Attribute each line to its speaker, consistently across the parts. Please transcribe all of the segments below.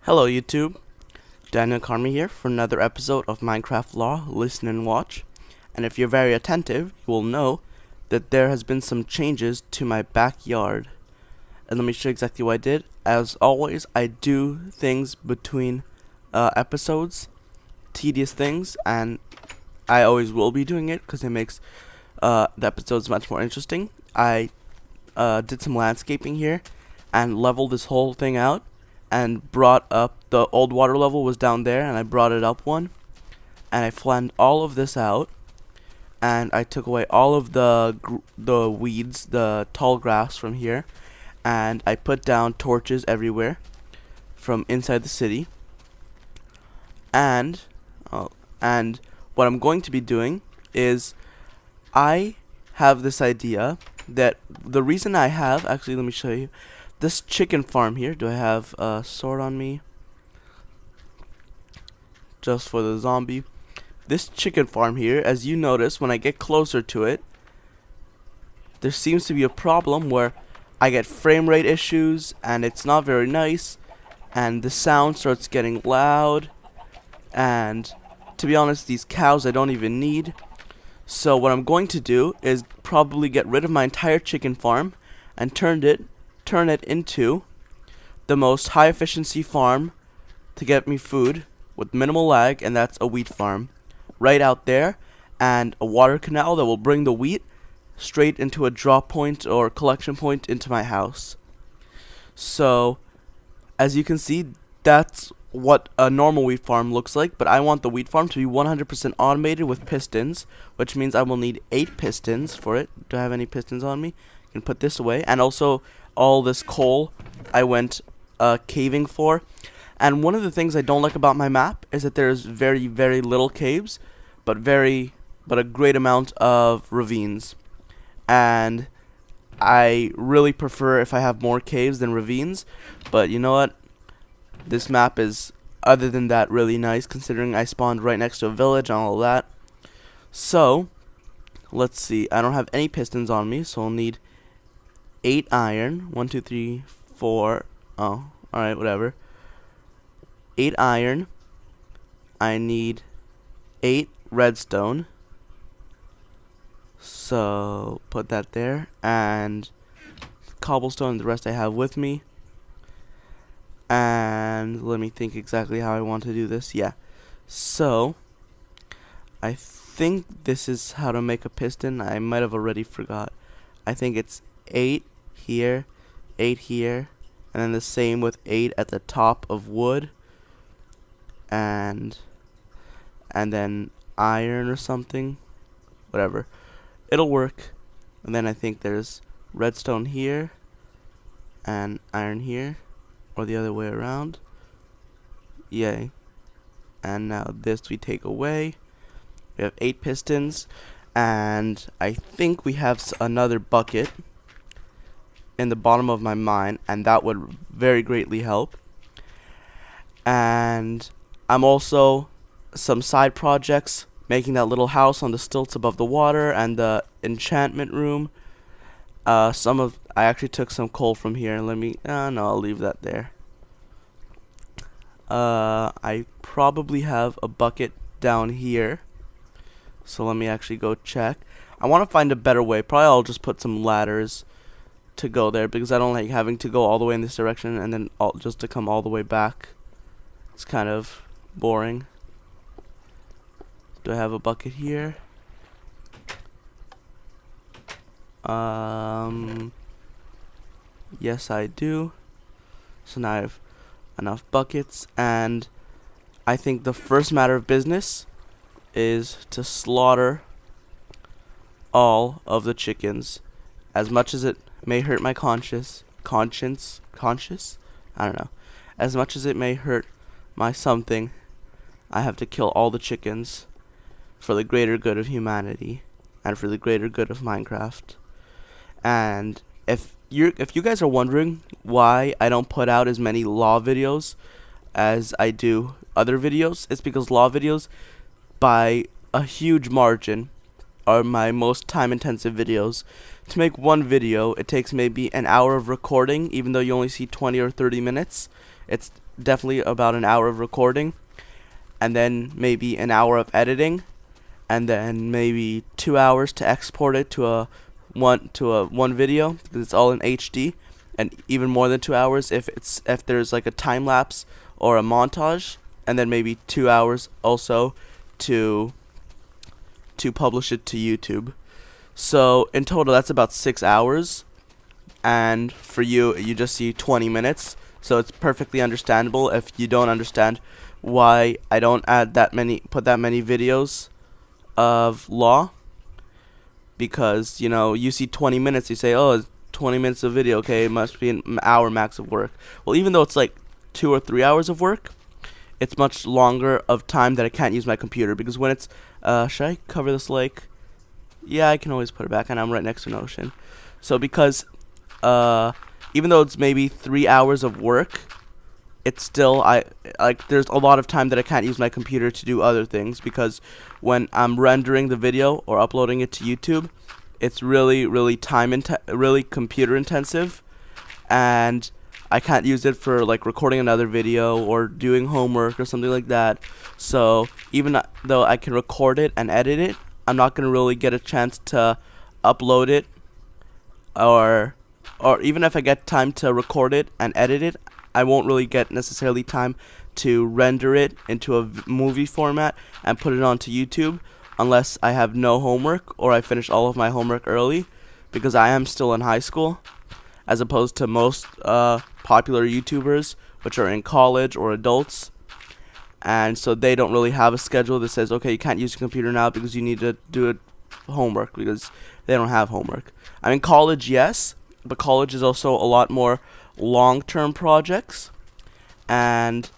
Speaker 1: Hello YouTube, Daniel Carmi here for another episode of Minecraft Law, Listen and Watch. And if you're very attentive, you will know that there has been some changes to my backyard. And let me show you exactly what I did. As always, I do things between episodes, tedious things, and I always will be doing it because it makes the episodes much more interesting. I did some landscaping here and leveled this whole thing out and brought up the old water level was down there, and I brought it up one, and I flattened all of this out, and I took away all of the weeds, the tall grass from here, and I put down torches everywhere from inside the city. And what I'm going to be doing is I have this idea that the reason I have, actually let me show you, this chicken farm here. Do I have a sword on me? Just for the zombie. This chicken farm here, as you notice, when I get closer to it, there seems to be a problem where I get frame rate issues, and it's not very nice, and the sound starts getting loud, and to be honest, these cows I don't even need. So what I'm going to do is probably get rid of my entire chicken farm and turn it into the most high efficiency farm to get me food with minimal lag, and that's a wheat farm right out there, and a water canal that will bring the wheat straight into a drop point or collection point into my house. So as you can see, that's what a normal wheat farm looks like, but I want the wheat farm to be 100% automated with pistons, which means I will need 8 pistons for it. Do I have any pistons on me? I can put this away, and also all this coal I went caving for. And one of the things I don't like about my map is that there's very, very little caves, but a great amount of ravines. And I really prefer if I have more caves than ravines, but you know what? This map is, other than that, really nice, considering I spawned right next to a village and all of that. So let's see, I don't have any pistons on me, so I'll need 8 iron. 1, 2, 3, 4. Oh, alright, whatever. 8 iron. I need 8 redstone. So put that there, and cobblestone, the rest I have with me. And let me think exactly how I want to do this. Yeah. So I think this is how to make a piston. I might have already forgot. I think it's 8 here, 8 here, and then the same with 8 at the top of wood, and then iron or something, whatever, it'll work. And then I think there's redstone here and iron here, or the other way around. Yay. And now this we take away. We have 8 pistons, and I think we have another bucket in the bottom of my mine, and that would very greatly help. And I'm also some side projects, making that little house on the stilts above the water, and the enchantment room. I actually took some coal from here, and no, I'll leave that there. I probably have a bucket down here, so let me actually go check. I want to find a better way. Probably I'll just put some ladders to go there, because I don't like having to go all the way in this direction and then just to come all the way back. It's kind of boring. Do I have a bucket here? Yes, I do. So now I have enough buckets, and I think the first matter of business is to slaughter all of the chickens. As much as it may hurt my conscience, I don't know. As much as it may hurt my something, I have to kill all the chickens for the greater good of humanity and for the greater good of Minecraft. And if you guys are wondering why I don't put out as many law videos as I do other videos, it's because law videos, by a huge margin, are my most time intensive videos. To make one video, it takes maybe an hour of recording, even though you only see 20 or 30 minutes. It's definitely about an hour of recording, and then maybe an hour of editing, and then maybe 2 hours to export it to a one video, because it's all in HD, and even more than 2 hours if there's like a time lapse or a montage, and then maybe 2 hours also to publish it to YouTube. So in total, that's about 6 hours, and for you just see 20 minutes. So it's perfectly understandable if you don't understand why I don't put that many videos of law, because you see 20 minutes, you say, oh, it's 20 minutes of video, okay, it must be an hour max of work. Well, even though it's like 2 or 3 hours of work, it's much longer of time that I can't use my computer, because when it's should I cover this lake? Yeah, I can always put it back, and I'm right next to an ocean. So because even though it's maybe 3 hours of work, it's still there's a lot of time that I can't use my computer to do other things, because when I'm rendering the video or uploading it to YouTube, it's really really computer intensive, and I can't use it for like recording another video or doing homework or something like that. So even though I can record it and edit it, I'm not gonna really get a chance to upload it, or even if I get time to record it and edit it, I won't really get necessarily time to render it into a movie format and put it onto YouTube, unless I have no homework or I finish all of my homework early, because I am still in high school, as opposed to most popular YouTubers, which are in college or adults. And so they don't really have a schedule that says, okay, you can't use your computer now because you need to do homework, because they don't have homework. I mean, college, yes, but college is also a lot more long-term projects, and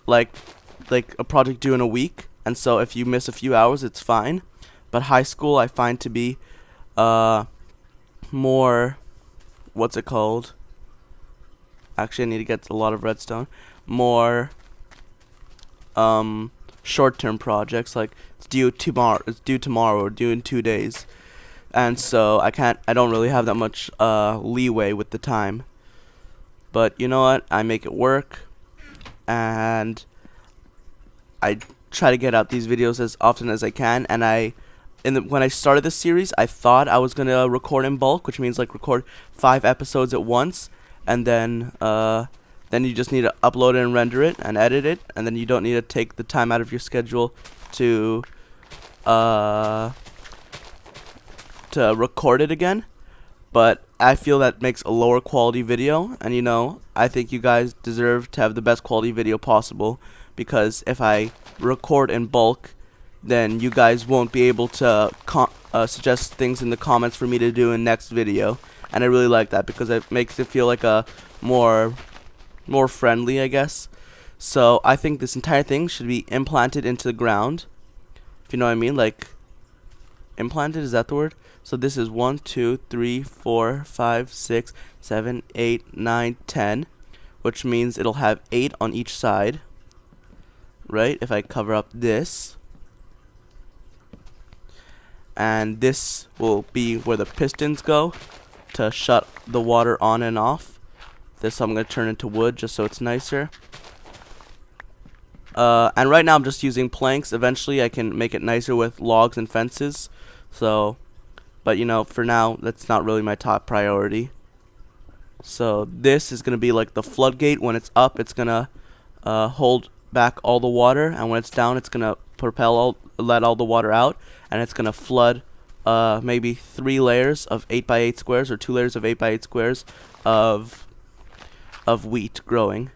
Speaker 1: like a project due in a week, and so if you miss a few hours, it's fine. But high school I find to be more, what's it called? Actually, I need to get a lot of redstone. More short-term projects, like it's due tomorrow or due in 2 days. And so I don't really have that much leeway with the time. But you know what? I make it work, and I try to get out these videos as often as I can. And when I started this series, I thought I was gonna record in bulk, which means like record 5 episodes at once, and then you just need to upload it and render it and edit it, and then you don't need to take the time out of your schedule to record it again. But I feel that makes a lower quality video, and I think you guys deserve to have the best quality video possible, because if I record in bulk, then you guys won't be able to suggest things in the comments for me to do in next video, and I really like that, because it makes it feel like a more friendly, I guess. So I think this entire thing should be implanted into the ground, if you know what I mean. Like, implanted, is that the word? So this is 1, 2, 3, 4, 5, 6, 7, 8, 9, 10, which means it'll have 8 on each side, right? If I cover up this, and this will be where the pistons go to shut the water on and off. This I'm going to turn into wood just so it's nicer. And right now I'm just using planks. Eventually I can make it nicer with logs and fences. So, but for now, that's not really my top priority. So this is going to be like the floodgate. When it's up, it's going to hold back all the water, and when it's down, it's going to let all the water out, and it's going to flood maybe 3 layers of 8x8 squares, or 2 layers of 8x8 squares of wheat growing.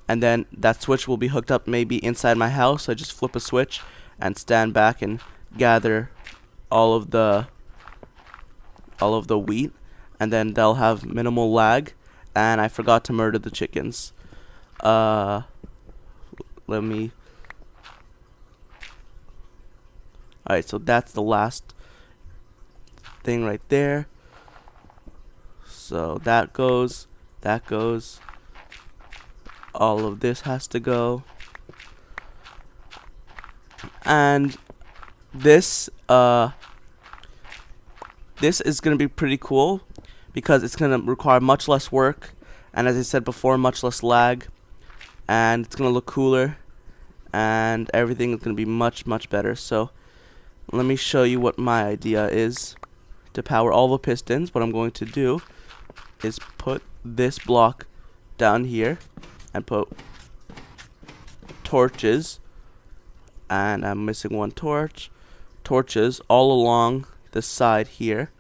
Speaker 1: And then that switch will be hooked up maybe inside my house. So I just flip a switch and stand back and gather all of the wheat, and then they'll have minimal lag. And I forgot to murder the chickens. Let me. Alright, so that's the last thing right there. So that goes. All of this has to go. And this is going to be pretty cool, because it's going to require much less work, and as I said before, much less lag. and it's gonna look cooler, and everything is gonna be much better. So let me show you what my idea is. To power all the pistons, what I'm going to do is put this block down here and put torches, and I'm missing one torches all along the side here.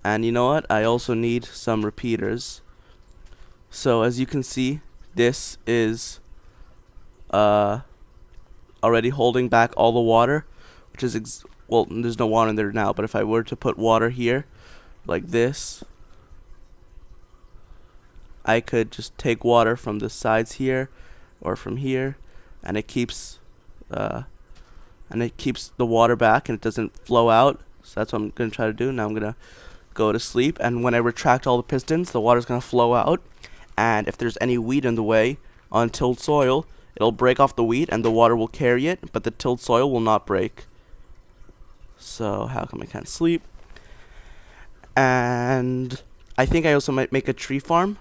Speaker 1: And you know what, I also need some repeaters. So as you can see, this is already holding back all the water, which is well, there's no water in there now, but if I were to put water here like this, I could just take water from the sides here or from here, and it keeps the water back and it doesn't flow out. So that's what I'm gonna try to do. Now I'm gonna go to sleep, and when I retract all the pistons, the water's gonna flow out, and if there's any weed in the way on tilled soil, it'll break off the weed and the water will carry it, but the tilled soil will not break. So how come I can't sleep? And I think I also might make a tree farm.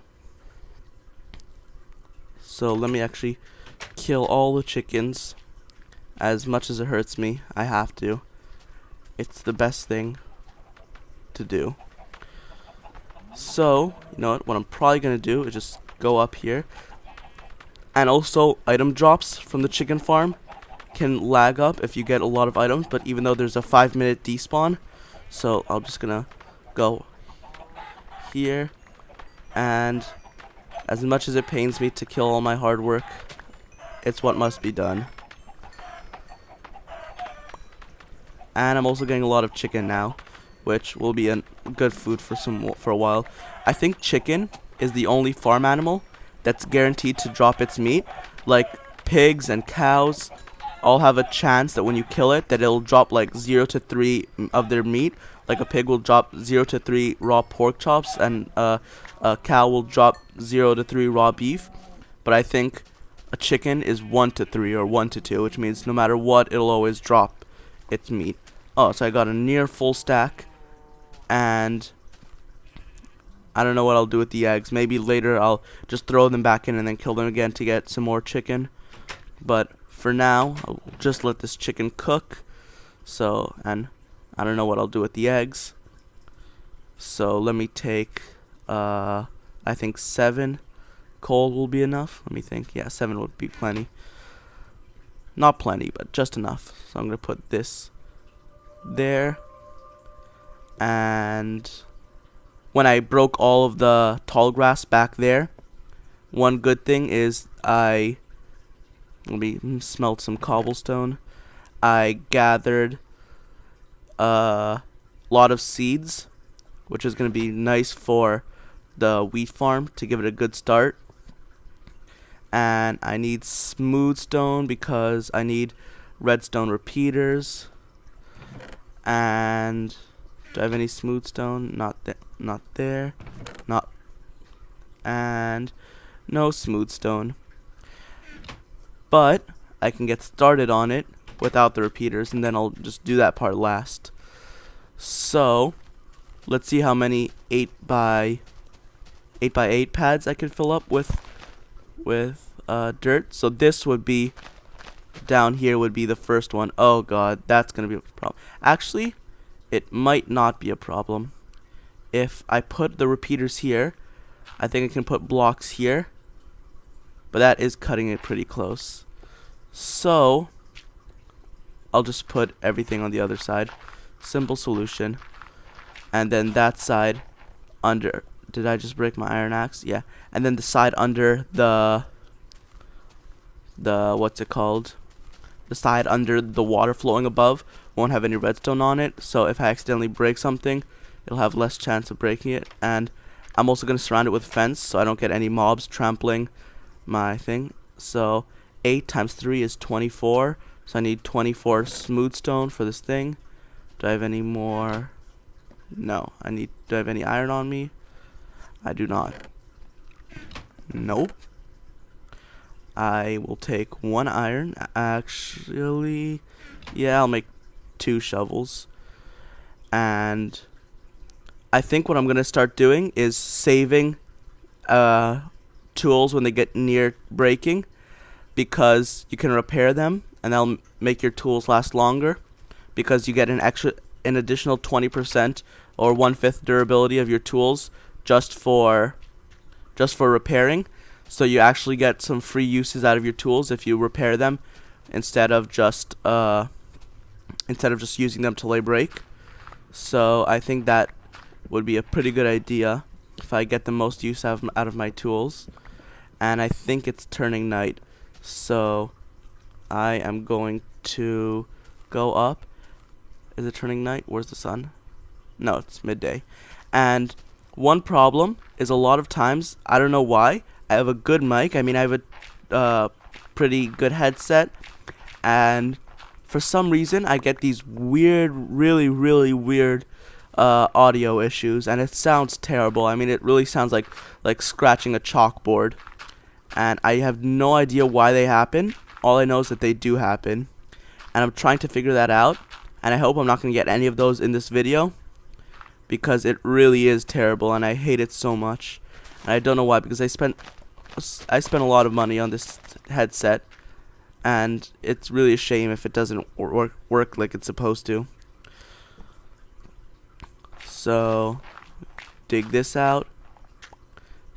Speaker 1: So let me actually kill all the chickens. As much as it hurts me, I have to. It's the best thing to do. So, you know what I'm probably going to do is just go up here. And also, item drops from the chicken farm can lag up if you get a lot of items, but even though there's a 5-minute despawn, so I'm just going to go here, and as much as it pains me to kill all my hard work, it's what must be done. And I'm also getting a lot of chicken now, which will be a good food for a while. I think chicken is the only farm animal that's guaranteed to drop its meat. Like pigs and cows all have a chance that when you kill it, that it'll drop like 0 to 3 of their meat. Like a pig will drop 0 to 3 raw pork chops, and a cow will drop 0 to 3 raw beef. But I think a chicken is 1 to 3 or 1 to 2, which means no matter what, it'll always drop its meat. Oh, so I got a near full stack, and I don't know what I'll do with the eggs. Maybe later I'll just throw them back in and then kill them again to get some more chicken. But for now, I'll just let this chicken cook. So, and I don't know what I'll do with the eggs. So let me take, I think 7 coal will be enough. Let me think. Yeah, 7 would be plenty. Not plenty, but just enough. So I'm going to put this there. And when I broke all of the tall grass back there, one good thing is let me smelt some cobblestone. I gathered a lot of seeds, which is going to be nice for the wheat farm to give it a good start. And I need smooth stone because I need redstone repeaters. And do I have any smooth stone? Not there. And no smooth stone. But I can get started on it without the repeaters, and then I'll just do that part last. So let's see how many 8x8 pads I can fill up with dirt. So this would be down here, would be the first one. Oh god, that's gonna be a problem. Actually, it might not be a problem. If I put the repeaters here, I think I can put blocks here, but that is cutting it pretty close. So I'll just put everything on the other side. Simple solution. And then that side under, did I just break my iron axe? Yeah. And then the side under the what's it called? The side under the water flowing above won't have any redstone on it, so if I accidentally break something, it'll have less chance of breaking it. And I'm also going to surround it with fence so I don't get any mobs trampling my thing. So 8 times 3 is 24, so I need 24 smooth stone for this thing. Do I have any more? No. Do I have any iron on me? I do not. Nope. I will take 1 iron. Actually, yeah, I'll make 2 shovels. And I think what I'm going to start doing is saving tools when they get near breaking. because you can repair them, and that'll make your tools last longer, because you get an additional 20% or 1/5 durability of your tools just for repairing. So you actually get some free uses out of your tools if you repair them instead of just using them till they break. So I think that would be a pretty good idea if I get the most use out of my tools. And I think it's turning night, so I am going to go up. Is it turning night? Where's the sun? No, it's midday. And one problem is, a lot of times, I don't know why, I have a good mic. I mean, I have a pretty good headset, and for some reason I get these weird, really weird audio issues, and it sounds terrible. I mean, it really sounds like scratching a chalkboard, and I have no idea why they happen. All I know is that they do happen, and I'm trying to figure that out, and I hope I'm not going to get any of those in this video, because it really is terrible and I hate it so much. And I don't know why, because I spent a lot of money on this headset, and it's really a shame if it doesn't work like it's supposed to. So dig this out.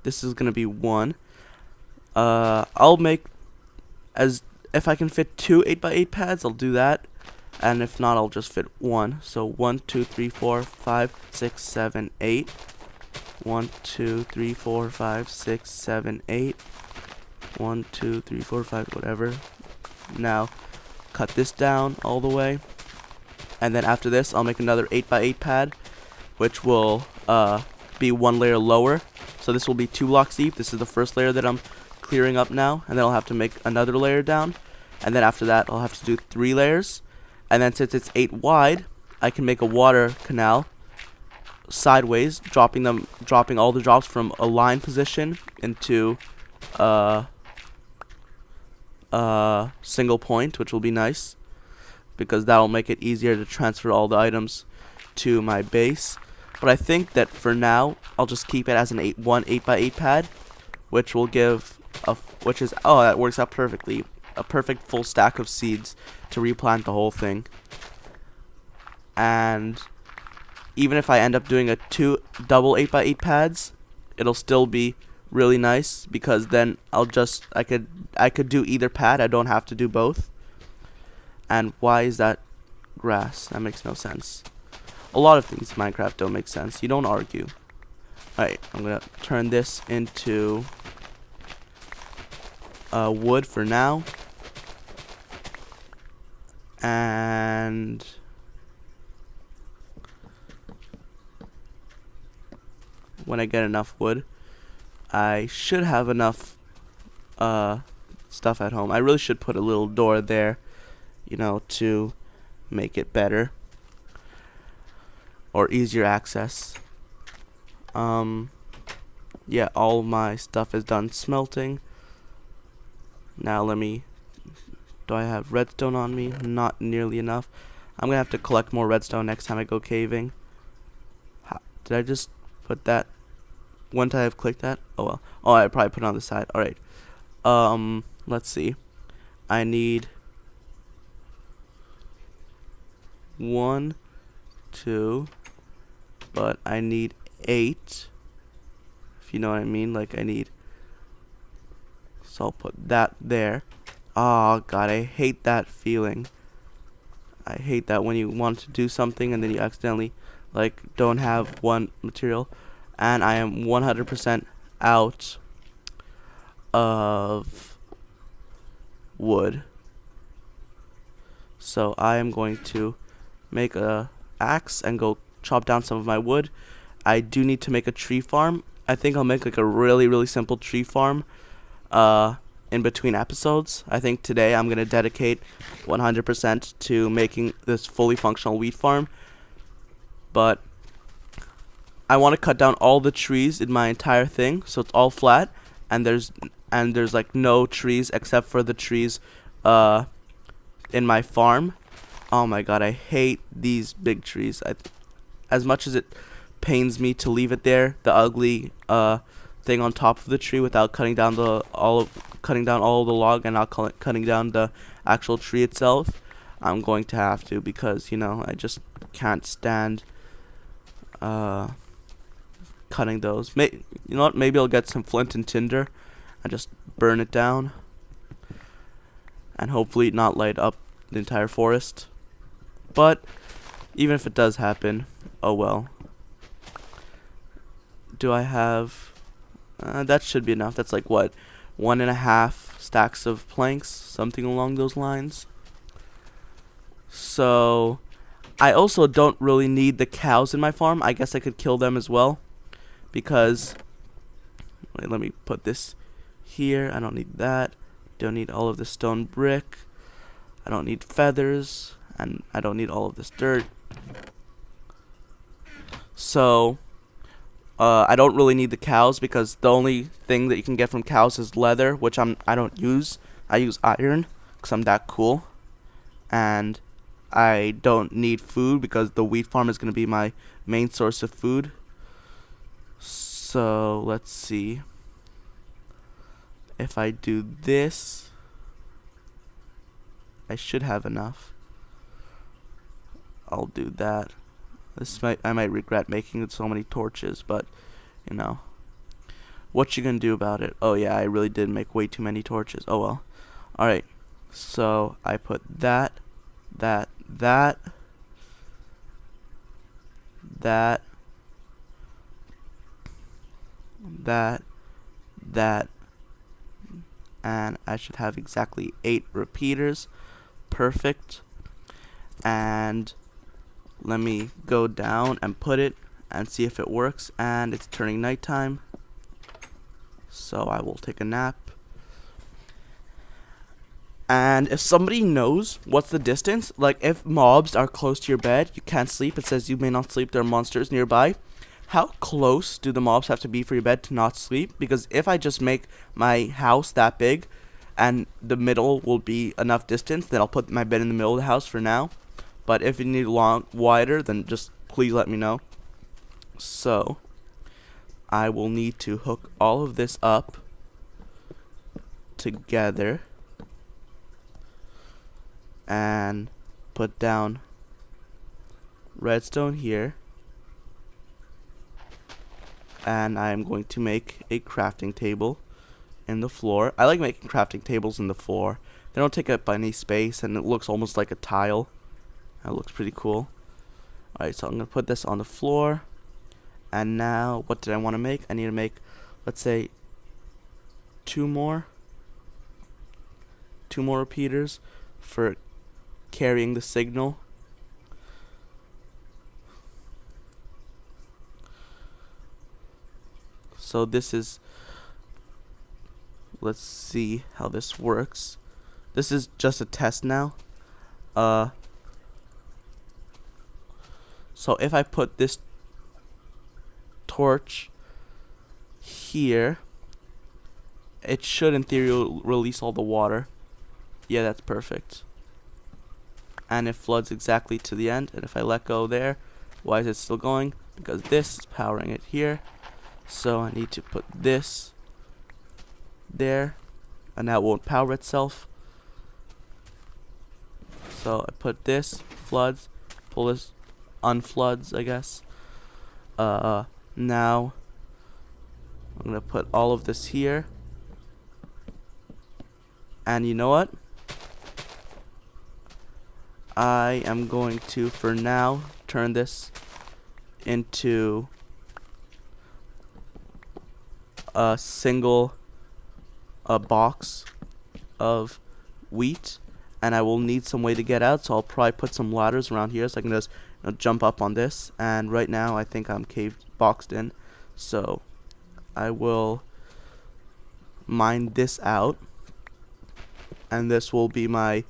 Speaker 1: This is gonna be 1. I'll make, if I can fit 2 8x8 pads, I'll do that, and if not, I'll just fit 1. So 1 2 3 4 5 6 7 8. 1 2 3 4 5 6 7 8. 1 2 3 4 5, whatever. Now cut this down all the way, and then after this I'll make another 8x8 pad, which will be 1 layer lower. So this will be 2 blocks deep. This is the first layer that I'm clearing up now, and then I'll have to make another layer down, and then after that I'll have to do 3 layers. And then since it's 8 wide, I can make a water canal sideways, dropping all the drops from a line position into single point, which will be nice, because that'll make it easier to transfer all the items to my base. But I think that for now I'll just keep it as an 8x8 pad, which will give that works out perfectly, a perfect full stack of seeds to replant the whole thing. And even if I end up doing a 2 double 8x8 pads, it'll still be really nice, because then I could do either pad. I don't have to do both. And why is that grass? That makes no sense. A lot of things in Minecraft don't make sense. You don't argue. Alright, I'm gonna turn this into wood for now. And when I get enough wood, I should have enough stuff at home. I really should put a little door there, to make it better or easier access. Yeah, all my stuff is done smelting. Now do I have redstone on me? Not nearly enough. I'm gonna have to collect more redstone next time I go caving. Did I just put that? Wouldn't I have clicked that? Oh well. Oh, I probably put it on the side. Alright. Let's see. I need 1, 2, but I need 8. If you know what I mean. Like, I need. So I'll put that there. Oh god, I hate that feeling. I hate that when you want to do something and then you accidentally don't have one material. And I am 100% out of wood. So I am going to make a axe and go chop down some of my wood. I do need to make a tree farm. I think I'll make a really simple tree farm in between episodes. I think today I'm going to dedicate 100% to making this fully functional wheat farm. But I want to cut down all the trees in my entire thing, so it's all flat, and there's no trees except for the trees in my farm. Oh my god, I hate these big trees. As much as it pains me to leave it there, the ugly thing on top of the tree, without cutting down cutting down all the log and not cutting down the actual tree itself, I'm going to have to, because you know I just can't stand cutting those. You know what? Maybe I'll get some flint and tinder and just burn it down, and hopefully not light up the entire forest. But even if it does happen, oh well. Do I have? That should be enough. That's like what, 1.5 stacks of planks, something along those lines. So I also don't really need the cows in my farm. I guess I could kill them as well, because wait, let me put this here. I don't need that. Don't need all of the stone brick. I don't need feathers, and I don't need all of this dirt. So I don't really need the cows, because the only thing that you can get from cows is leather, which I don't use. I use iron because I'm that cool. And I don't need food because the wheat farm is going to be my main source of food. So let's see. If I do this, I should have enough. I'll do that. I might regret making so many torches, but you know, what you gonna do about it? Oh yeah, I really did make way too many torches. Oh well. Alright, so I put that, that, and I should have exactly 8 repeaters. Perfect. And let me go down and put it and see if it works. And it's turning nighttime, so I will take a nap. And if somebody knows what's the distance, like if mobs are close to your bed, you can't sleep, it says you may not sleep, there are monsters nearby. How close do the mobs have to be for your bed to not sleep? Because if I just make my house that big and the middle will be enough distance, then I'll put my bed in the middle of the house for now. But if you need wider, then just please let me know. So I will need to hook all of this up together and put down redstone here. And I am going to make a crafting table in the floor. I like making crafting tables in the floor. They don't take up any space, and it looks almost like a tile. That looks pretty cool. Alright, so I'm going to put this on the floor. And now, what did I want to make? I need to make, let's say, 2 more repeaters for carrying the signal. So this is, let's see how this works. This is just a test now. So if I put this torch here, it should in theory release all the water. Yeah, that's perfect. And it floods exactly to the end. And if I let go there, why is it still going? Because this is powering it here. So I need to put this there, and that won't power itself. So I put this, floods, pull this, unfloods, I guess. Now I'm gonna put all of this here, and you know what? I am going to, for now, turn this into a single box of wheat, and I will need some way to get out, so I'll probably put some ladders around here so I can just jump up on this. And right now I think I'm boxed in, so I will mine this out, and this will be my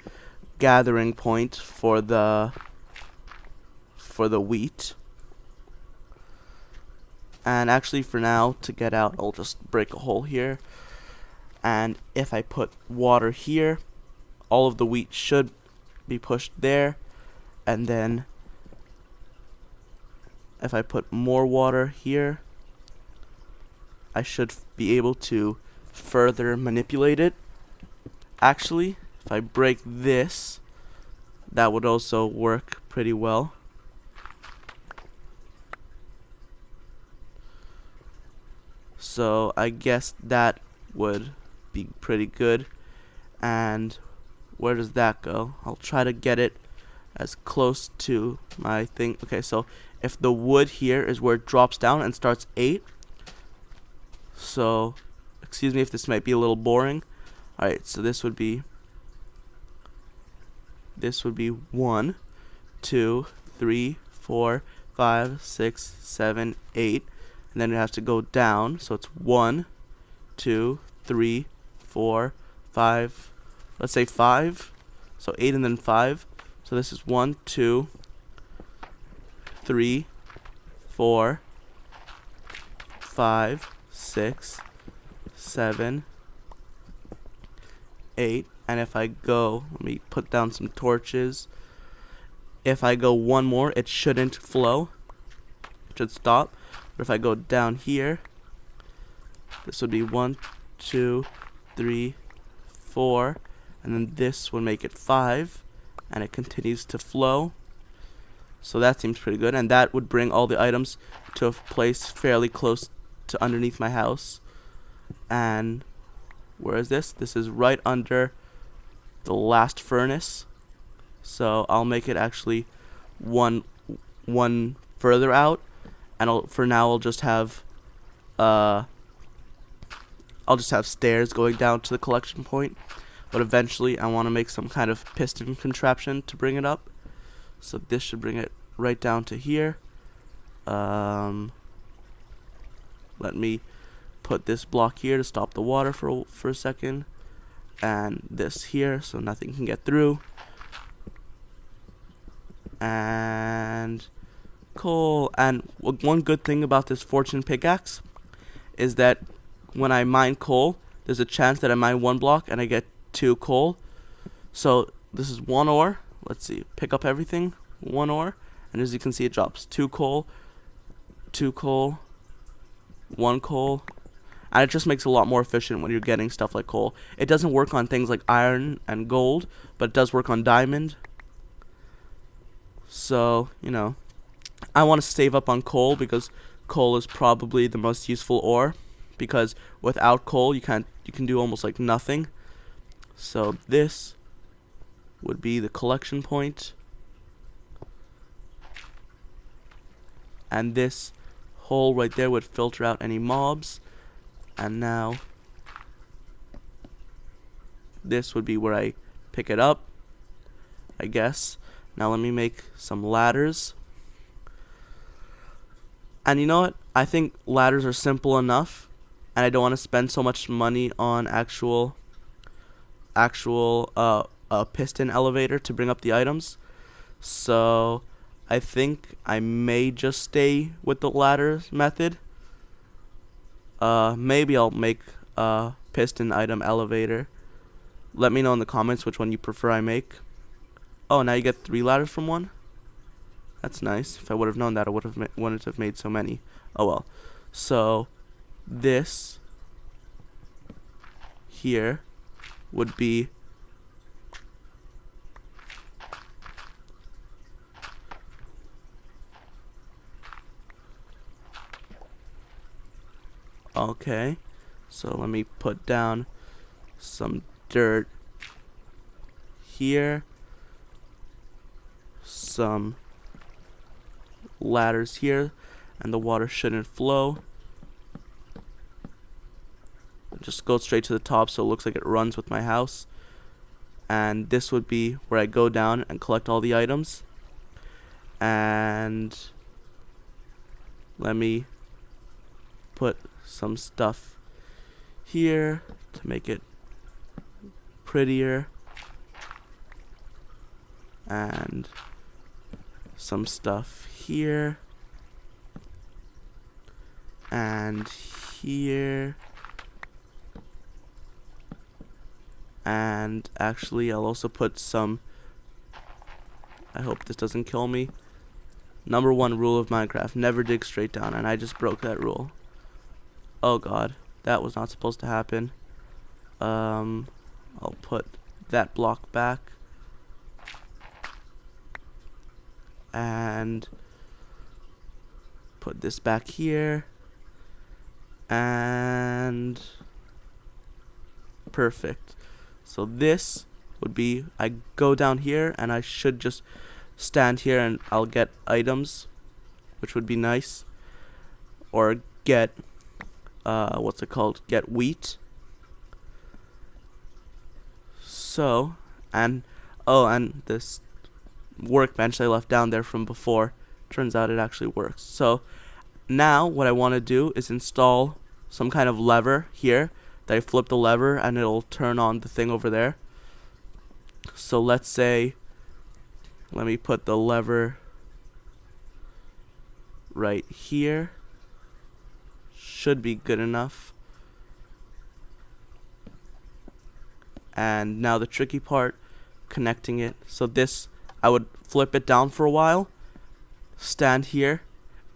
Speaker 1: gathering point for the wheat. And actually, for now, to get out, I'll just break a hole here. And if I put water here, all of the wheat should be pushed there. And then if I put more water here, I should be able to further manipulate it Actually, if I break this, that would also work pretty well. So I guess that would be pretty good. And where does that go? I'll try to get it as close to my thing. Okay, so if the wood here is where it drops down and starts 8. So, excuse me if this might be a little boring. Alright, so this would be 1, 2, 3, 4, 5, 6, 7, 8. And then it has to go down. So it's 1, 2, 3, 4, 5. Let's say 5. So 8 and then 5. So this is 1, 2, 3, 4, 5, 6, 7, 8. And if I go, let me put down some torches. If I go one more, it shouldn't flow. It should stop. But if I go down here, this would be 1, 2, 3, 4. And then this would make it 5. And it continues to flow. So that seems pretty good. And that would bring all the items to a place fairly close to underneath my house. And where is this? This is right under the last furnace. So I'll make it actually one further out. And for now I'll just have stairs going down to the collection point. But eventually I want to make some kind of piston contraption to bring it up. So this should bring it right down to here. Let me put this block here to stop the water for a second. And this here so nothing can get through. And coal. And one good thing about this fortune pickaxe is that when I mine coal, there's a chance that I mine 1 block and I get 2 coal. So this is 1 ore. Let's see, pick up everything, 1 ore, and as you can see it drops 2 coal, 2 coal, 1 coal, and it just makes it a lot more efficient when you're getting stuff like coal. It doesn't work on things like iron and gold, but it does work on diamond. So, you know, I want to save up on coal because coal is probably the most useful ore, because without coal you can do almost like nothing. So this would be the collection point, and this hole right there would filter out any mobs. And now this would be where I pick it up, I guess. Now let me make some ladders. And you know what? I think ladders are simple enough, and I don't want to spend so much money on actual piston elevator to bring up the items. So I think I may just stay with the ladders method. Maybe I'll make a piston item elevator. Let me know in the comments which one you prefer I make. Oh, now you get 3 ladders from 1. That's nice. If I would have known that, I would have wanted to have made so many. Oh well. So this here would be okay. So let me put down some dirt here, some ladders here, and the water shouldn't flow. Just go straight to the top so it looks like it runs with my house. And this would be where I go down and collect all the items. And let me put some stuff here to make it prettier, and some stuff here and here. And actually I'll also put some, I hope this doesn't kill me, number 1 rule of Minecraft: never dig straight down. And I just broke that rule. Oh god, that was not supposed to happen. I'll put that block back. And put this back here. And perfect. So this would be, I go down here and I should just stand here and I'll get items, which would be nice. Or get, what's it called? Get wheat. So, and, oh, and this workbench I left down there from before, turns out it actually works. So, now what I want to do is install some kind of lever here that I flip the lever and it'll turn on the thing over there. So let's say, let me put the lever right here. Should be good enough. And now the tricky part, connecting it. So this, I would flip it down for a while, stand here,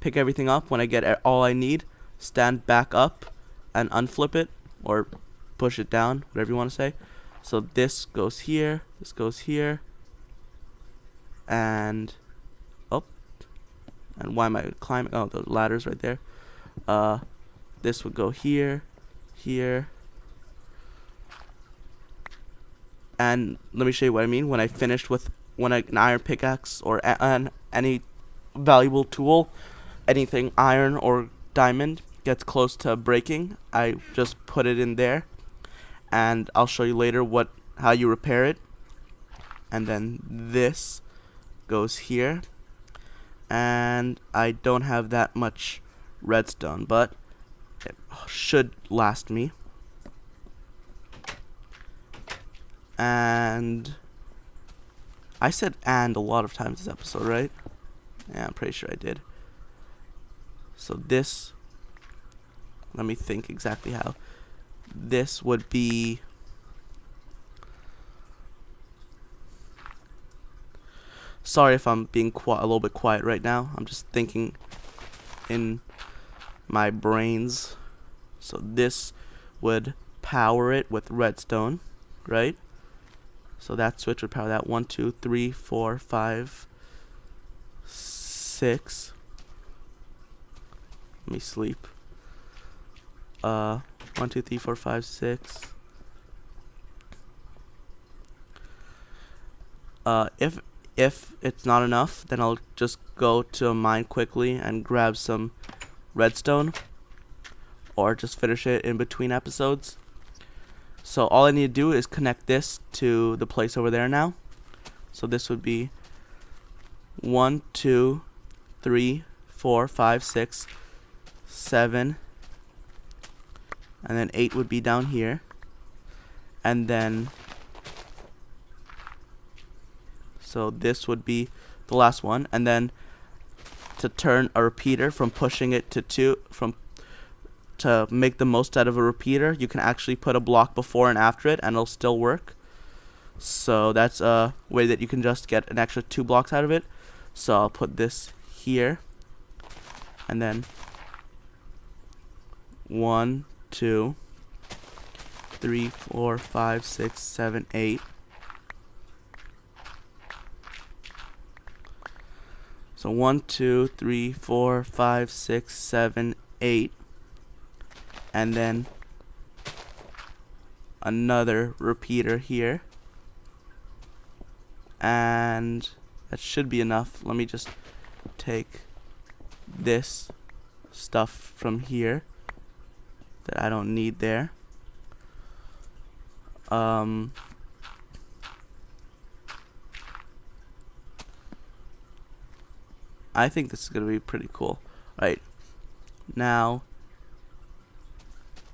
Speaker 1: pick everything up. When I get all I need, stand back up and unflip it or push it down, whatever you want to say. So this goes here, this goes here, and oh, and why am I climbing? Oh, the ladder's right there. This would go here, here, and let me show you what I mean. When I finished with an iron pickaxe or any valuable tool, anything iron or diamond gets close to breaking, I just put it in there, and I'll show you later how you repair it. And then this goes here, and I don't have that much redstone, but it should last me. And I said "and" a lot of times this episode, right? Yeah, I'm pretty sure I did. So this, let me think exactly how. This would be, sorry if I'm being a little bit quiet right now. I'm just thinking in my brains. So this would power it with redstone, right? So that switch would power that. 1, 2, 3, 4, 5, 6. Let me sleep. 1, 2, 3, 4, 5, 6. If it's not enough, then I'll just go to a mine quickly and grab some redstone, or just finish it in between episodes. So all I need to do is connect this to the place over there now. So this would be 1, 2, 3, 4, 5, 6, 7, and then 8 would be down here, and then so this would be the last one. And then to turn a repeater from pushing it to 2, to make the most out of a repeater, you can actually put a block before and after it and it'll still work. So that's a way that you can just get an extra 2 blocks out of it. So I'll put this here, and then 1, 2, 3, 4, 5, 6, 7, 8. So 1, 2, 3, 4, 5, 6, 7, 8. And then another repeater here. And that should be enough. Let me just take this stuff from here that I don't need there. I think this is going to be pretty cool. Right. Now,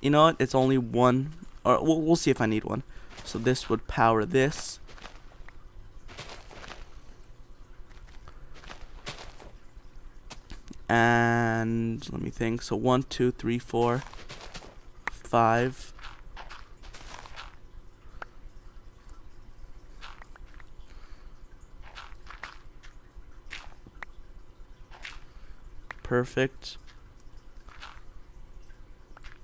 Speaker 1: you know what? It's only one, or we'll see if I need one. So this would power this. And let me think. So 1, 2, 3, 4, 5. Perfect.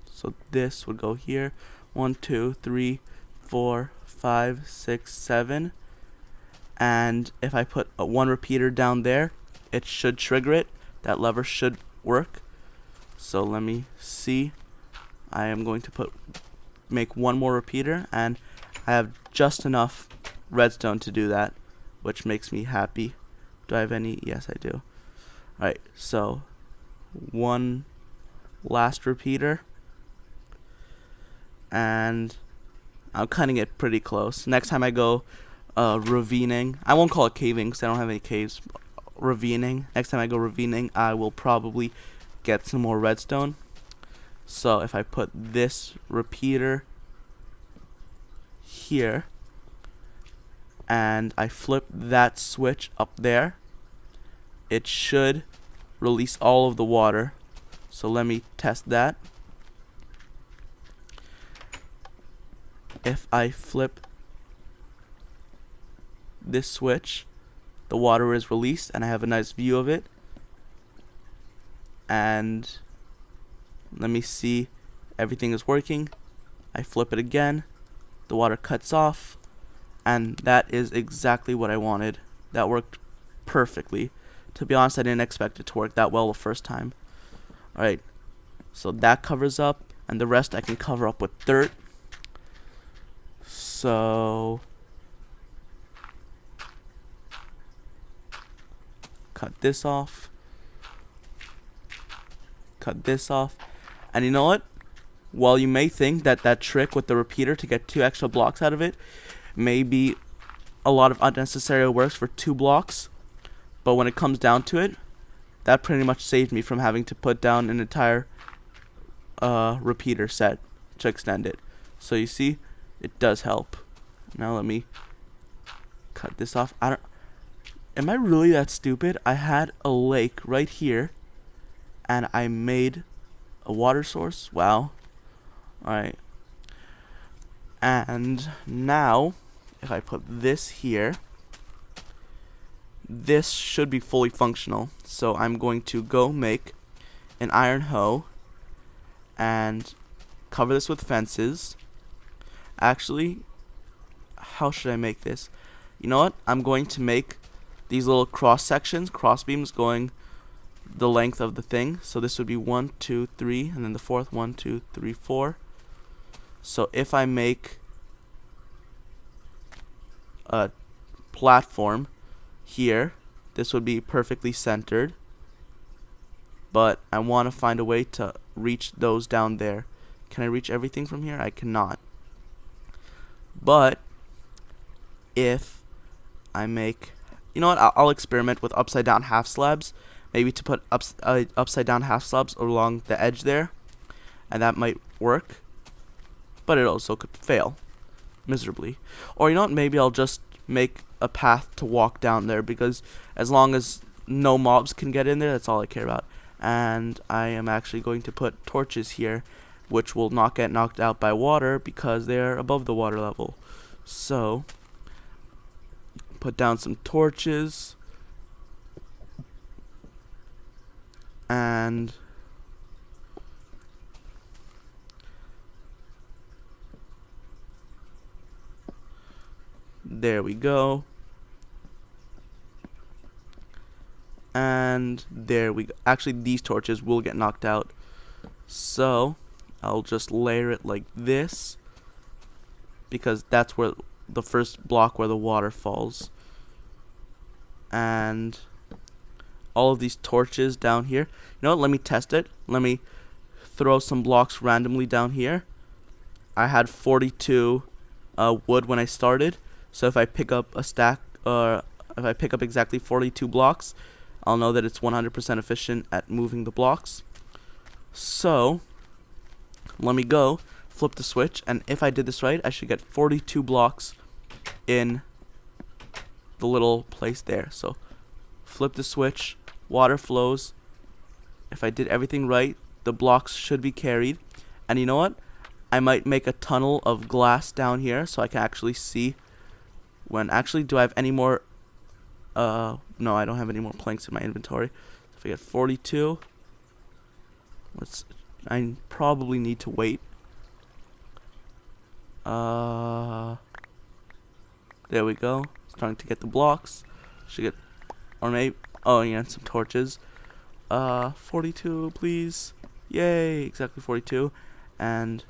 Speaker 1: So this would go here. 1, 2, 3, 4, 5, 6, 7. And if I put one repeater down there, it should trigger it. That lever should work. So let me see. I am going to make one more repeater, and I have just enough redstone to do that, which makes me happy. Do I have any? Yes, I do. Alright, so one last repeater, and I'm cutting it pretty close. Next time I go ravining, I won't call it caving because I don't have any caves. Ravining. Next time I go ravining, I will probably get some more redstone. So if I put this repeater here and I flip that switch up there, it should release all of the water. So let me test that. If I flip this switch, the water is released and I have a nice view of it. And let me see, everything is working. I flip it again, the water cuts off, and that is exactly what I wanted. That worked perfectly. To be honest, I didn't expect it to work that well the first time. Alright, so that covers up, and the rest I can cover up with dirt. So cut this off, cut this off, and you know what? While you may think that that trick with the repeater to get 2 extra blocks out of it may be a lot of unnecessary work for 2 blocks, but when it comes down to it, that pretty much saved me from having to put down an entire repeater set to extend it. So you see, it does help. Now let me cut this off. Am I really that stupid? I had a lake right here, and I made a water source. Wow. Alright. And now, if I put this here, this should be fully functional. So I'm going to go make an iron hoe and cover this with fences. Actually, how should I make this? You know what? I'm going to make these little cross sections, cross beams going the length of the thing. So this would be 1, 2, 3, and then the fourth 1, 2, 3, 4. So if I make a platform here, this would be perfectly centered, but I want to find a way to reach those down there. Can I reach everything from here? I cannot. But if I make, you know what, I'll experiment with upside down half slabs, maybe to put upside down half slabs along the edge there, and that might work, but it also could fail miserably. Or you know what, maybe I'll just make a path to walk down there, because as long as no mobs can get in there, that's all I care about. And I am actually going to put torches here, which will not get knocked out by water because they're above the water level. So put down some torches, and there we go. And there we go. Actually, these torches will get knocked out. So I'll just layer it like this, because that's where the first block where the water falls. And all of these torches down here. You know what? Let me test it. Let me throw some blocks randomly down here. I had 42 wood when I started. So if I pick up a stack, if I pick up exactly 42 blocks, I'll know that it's 100% efficient at moving the blocks. So let me go flip the switch, and if I did this right, I should get 42 blocks in the little place there. So flip the switch, water flows. If I did everything right, the blocks should be carried. And you know what? I might make a tunnel of glass down here so I can actually see when. Actually, do I have any more? No, I don't have any more planks in my inventory. If I get 42, I probably need to wait. There we go. Starting to get the blocks. Should get, or maybe, oh yeah, some torches. 42, please. Yay, exactly 42. And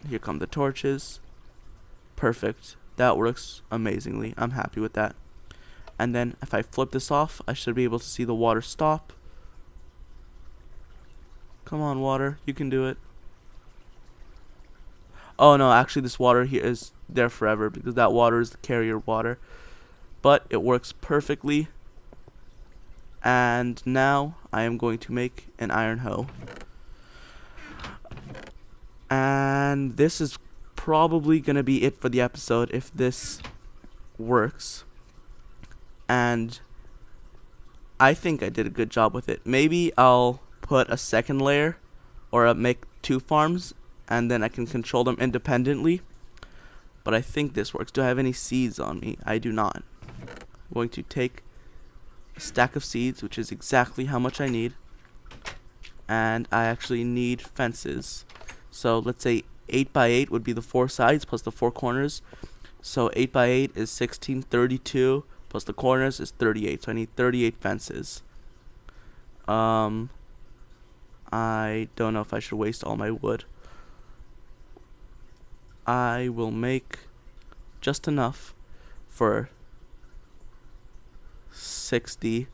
Speaker 1: here come the torches. Perfect. That works amazingly. I'm happy with that. And then if I flip this off, I should be able to see the water stop. Come on, water. You can do it. Oh no, actually this water here is there forever because that water is the carrier water. But it works perfectly. And now I am going to make an iron hoe. And this is probably going to be it for the episode if this works. And I think I did a good job with it. Maybe I'll put a second layer or make 2 farms and then I can control them independently. But I think this works. Do I have any seeds on me? I do not. I'm going to take a stack of seeds, which is exactly how much I need. And I actually need fences. So let's say 8 by 8 would be the 4 sides plus the 4 corners. So 8 by 8 is 16, 32 plus the corners is 38. So I need 38 fences. I don't know if I should waste all my wood. I will make just enough for 60.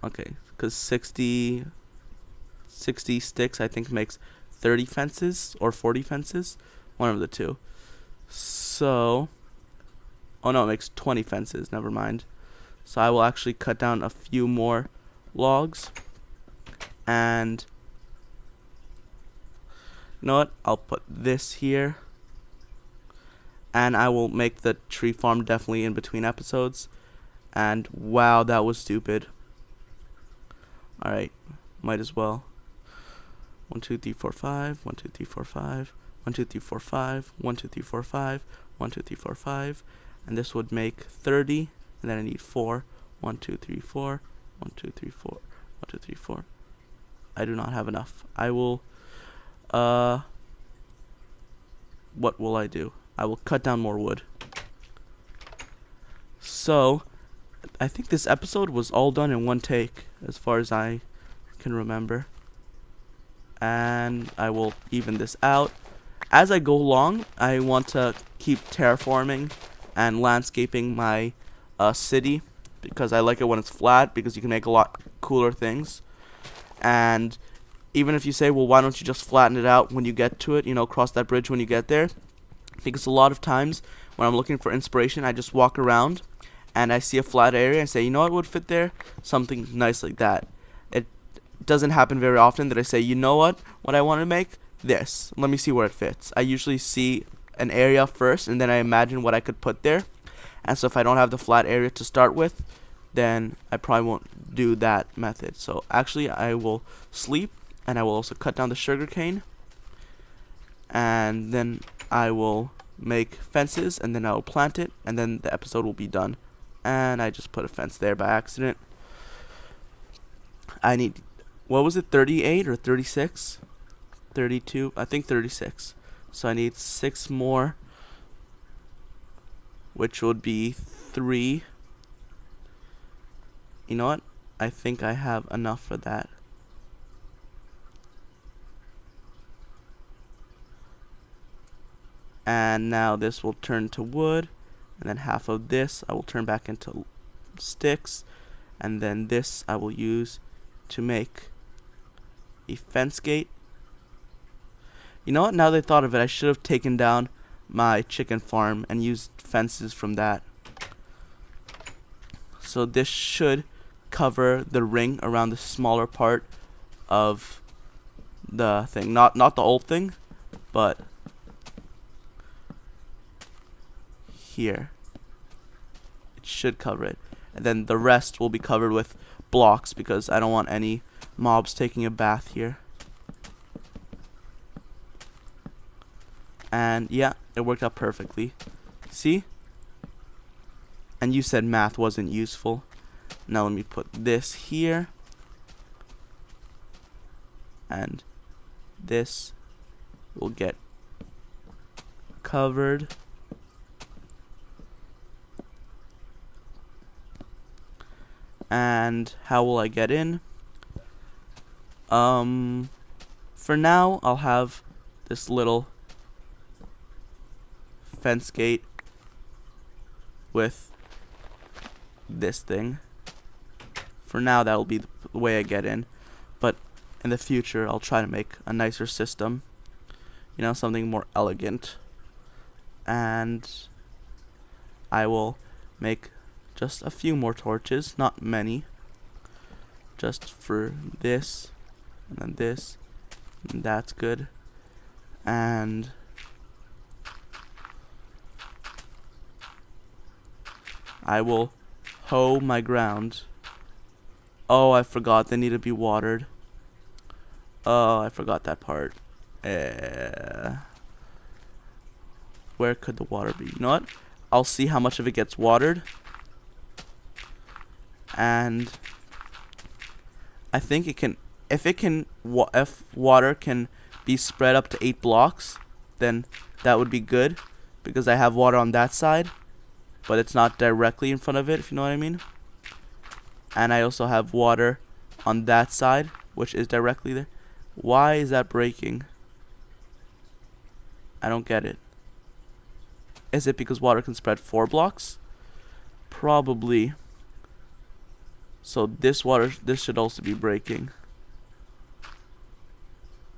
Speaker 1: Okay, because 60 sticks I think makes 30 fences or 40 fences, one of the two. So, oh no, it makes 20 fences, never mind. So I will actually cut down a few more logs, and you know what, I'll put this here, and I will make the tree farm definitely in between episodes. And wow, that was stupid. Alright, might as well. 1, 2, 3, 4, 5. 1, 2, 3, 4, 5. 1, 2, 3, 4, 5. 1, 2, 3, 4, 5. 1, 2, 3, 4, 5. And this would make 30. And then I need 4. 1, 2, 3, 4. 1, 2, 3, 4. 1, 2, 3, 4. I do not have enough. I will, what will I do? I will cut down more wood. So, I think this episode was all done in one take, as far as I can remember. And I will even this out. As I go along, I want to keep terraforming and landscaping my city, because I like it when it's flat, because you can make a lot cooler things. And even if you say, well, why don't you just flatten it out when you get to it, you know, cross that bridge when you get there, because a lot of times when I'm looking for inspiration, I just walk around and I see a flat area and say, you know what would fit there? Something nice like that. It doesn't happen very often that I say, you know what I want to make? This. Let me see where it fits. I usually see an area first and then I imagine what I could put there. And so if I don't have the flat area to start with, then I probably won't do that method. So actually I will sleep, and I will also cut down the sugar cane, and then I will make fences, and then I will plant it, and then the episode will be done. And I just put a fence there by accident. I need, what was it, 38 or 36? 32, I think 36. So I need 6 more, which would be 3. You know what? I think I have enough for that. And now this will turn to wood, and then half of this I will turn back into sticks, and then this I will use to make a fence gate. You know what, now that I thought of it, I should have taken down my chicken farm and used fences from that. So this should cover the ring around the smaller part of the thing, not the whole thing, but here. It should cover it. And then the rest will be covered with blocks, because I don't want any mobs taking a bath here. And yeah, it worked out perfectly. See? And you said math wasn't useful. Now let me put this here. And this will get covered. And how will I get in? For now, I'll have this little fence gate with this thing. For now, that will be the way I get in. But in the future, I'll try to make a nicer system. You know, something more elegant. And I will make just a few more torches, not many. Just for this, and then this, and that's good. And I will hoe my ground. Oh, I forgot they need to be watered. Oh, I forgot that part. Where could the water be? You know what? I'll see how much of it gets watered. And I think it can, if water can be spread up to 8 blocks, then that would be good, because I have water on that side, but it's not directly in front of it, if you know what I mean. And I also have water on that side, which is directly there. Why is that breaking? I don't get it. Is it because water can spread 4 blocks? Probably. So this should also be breaking.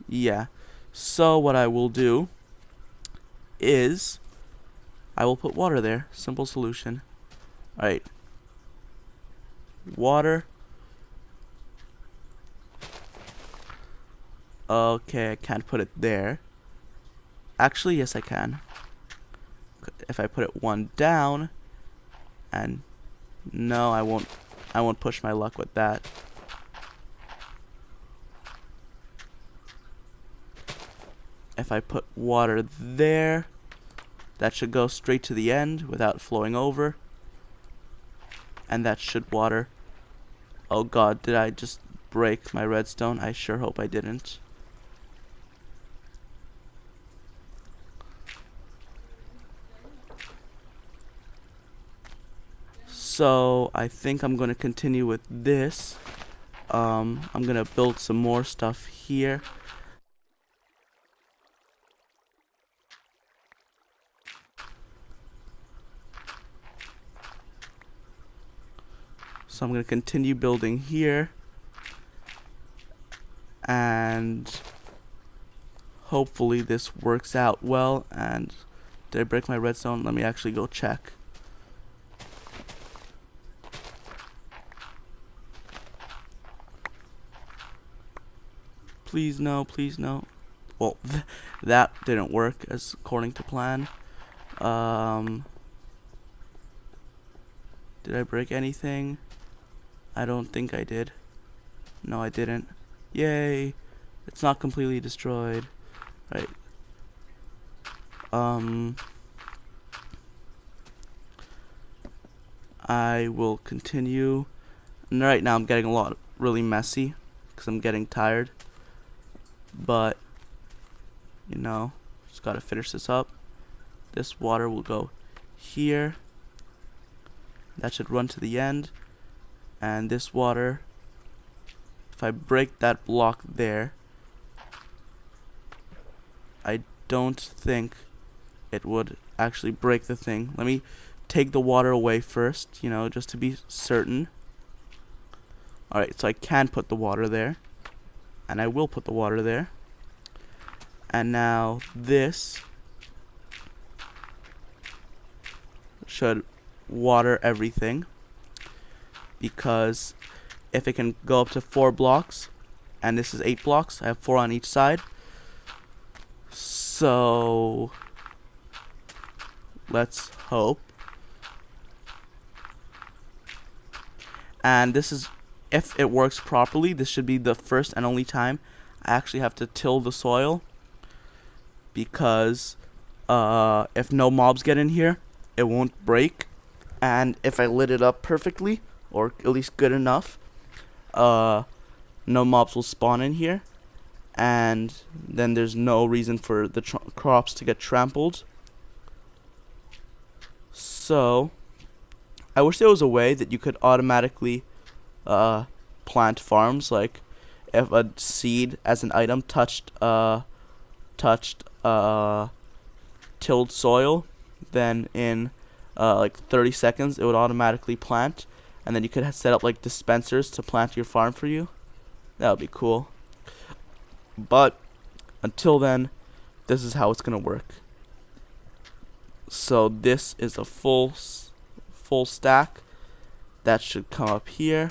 Speaker 1: Yeah. So what I will do is I will put water there. Simple solution. Alright. Water. Okay, I can't put it there. Actually, yes I can. If I put it one down, and no, I won't push my luck with that. If I put water there, that should go straight to the end without flowing over. And that should water. Oh god, did I just break my redstone? I sure hope I didn't. So I think I'm going to continue with this. I'm going to build some more stuff here. So I'm going to continue building here. And hopefully this works out well. And did I break my redstone? Let me actually go check. Please no, please no. Well, that didn't work as according to plan. Did I break anything? I don't think I did. No, I didn't. Yay! It's not completely destroyed. Right. I will continue. And right now I'm getting really messy because I'm getting tired. But, you know, just gotta finish this up. This water will go here. That should run to the end. And this water, if I break that block there, I don't think it would actually break the thing. Let me take the water away first, you know, just to be certain. Alright, so I can put the water there. And I will put the water there. And now this should water everything. Because if it can go up to 4 blocks, and this is 8 blocks, I have 4 on each side. So let's hope. And this is, if it works properly, this should be the first and only time I actually have to till the soil, because if no mobs get in here, it won't break. And if I lit it up perfectly, or at least good enough, no mobs will spawn in here, and then there's no reason for the crops to get trampled. So I wish there was a way that you could automatically plant farms, like if a seed as an item tilled soil, then in like 30 seconds it would automatically plant, and then you could set up like dispensers to plant your farm for you. That would be cool. But until then, this is how it's gonna work. So this is a full stack. That should come up here.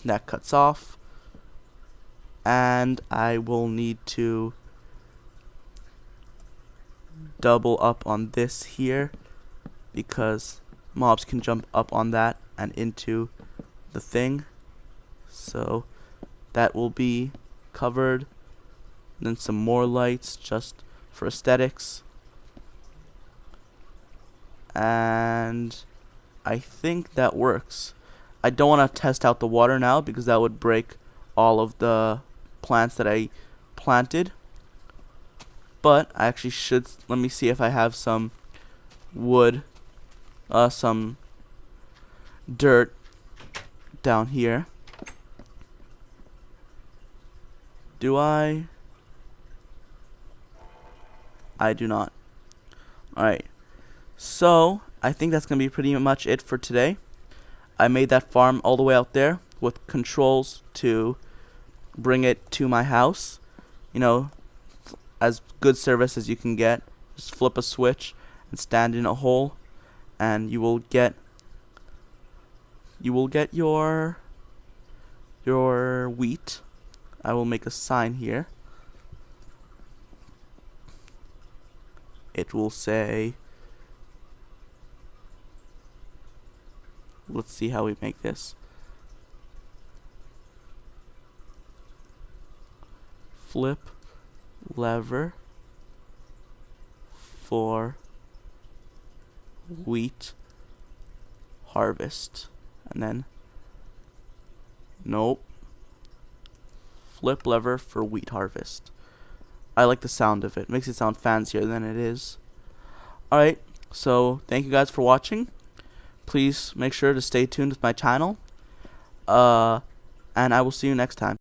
Speaker 1: That cuts off, and I will need to double up on this here because mobs can jump up on that and into the thing. So that will be covered. Then some more lights just for aesthetics. And I think that works. I don't want to test out the water now because that would break all of the plants that I planted. But I actually should. Let me see if I have some wood, some dirt down here. Do I? I do not. Alright. So I think that's going to be pretty much it for today. I made that farm all the way out there with controls to bring it to my house. You know, as good service as you can get. Just flip a switch and stand in a hole, and you will get your wheat. I will make a sign here. It will say, let's see how we make this. Flip lever for wheat harvest. And then, nope. Flip lever for wheat harvest. I like the sound of it. Makes it sound fancier than it is. Alright, so thank you guys for watching. Please make sure to stay tuned with my channel. And I will see you next time.